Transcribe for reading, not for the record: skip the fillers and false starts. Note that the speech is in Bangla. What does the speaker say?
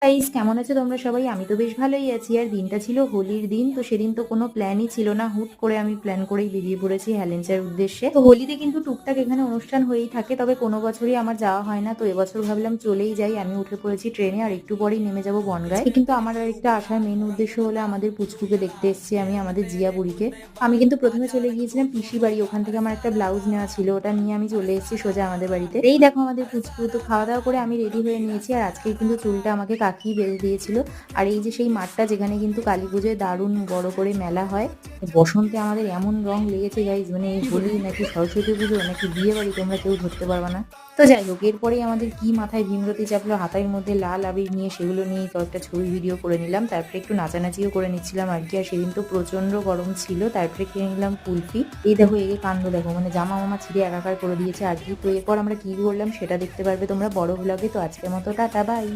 গাইস, কেমন আছো তোমরা সবাই? আমি তো বেশ ভালোই আছি। আর দিনটা ছিল হোলির দিন, তো সেদিন তো কোনো প্ল্যানই ছিল না, হুট করে আমি প্ল্যান করেই বেরিয়ে পড়েছি হ্যালেন্সার উদ্দেশ্যে। তো হোলিতে কিন্তু টুকটাক এখানে অনুষ্ঠান হয়েই থাকে, তবে কোনো বছরই আমার যাওয়া হয় না। তো এবছর ভাবলাম চলেই যাই। আমি উঠে পড়েছি ট্রেনে, আর একটু পরেই নেমে যাবো বনগাঁয়। কিন্তু আমার আর একটা আসার মেন উদ্দেশ্য হলো আমাদের পুচকুকে দেখতে এসেছি আমি, আমাদের জিয়া বুড়িকে। আমি কিন্তু প্রথমে চলে গিয়েছিলাম পিসি বাড়ি, ওখান থেকে আমার একটা ব্লাউজ নেওয়া ছিল, ওটা নিয়ে আমি চলে এসেছি সোজা আমাদের বাড়িতে। এই দেখো আমাদের পুচকু। তো খাওয়া দাওয়া করে আমি রেডি হয়ে নিয়েছি, আর আজকে কিন্তু চুলটা আমাকে কাকি বেঁধে দিয়েছিল। আর এই যে সেই মাঠটা যেখানে কিন্তু কালী পুজোয় দারুণ বড় করে মেলা হয়, বসন্তে আমাদের এমন রং লেগেছে গাইজ, মানে এই হোলি নাকি সরস্বতী পুজো নাকি বিয়ে বাড়ি তোমরা কেউ ধরতে পারবে না। তো যাই হোক, এরপরেই আমাদের কি মাথায় ভীমরতি চাপলো, হাতের মধ্যে লাল আবির নিয়ে সেগুলো নিয়ে কয়েকটা ছবি ভিডিও করে নিলাম, তারপরে একটু নাচানাচিও করে নিচ্ছিলাম আর কি। আর সেদিন তো প্রচন্ড গরম ছিল, তারপরে কিনে নিলাম কুলফি। এই দেখো, এগে কাণ্ড দেখো, মানে জামা মামা ছিঁড়ে একাকার করে দিয়েছে আর কি। তো এরপর আমরা কি করলাম সেটা দেখতে পারবে তোমরা বড় ভ্লগে। তো আজকের মতো টাটা, বাই।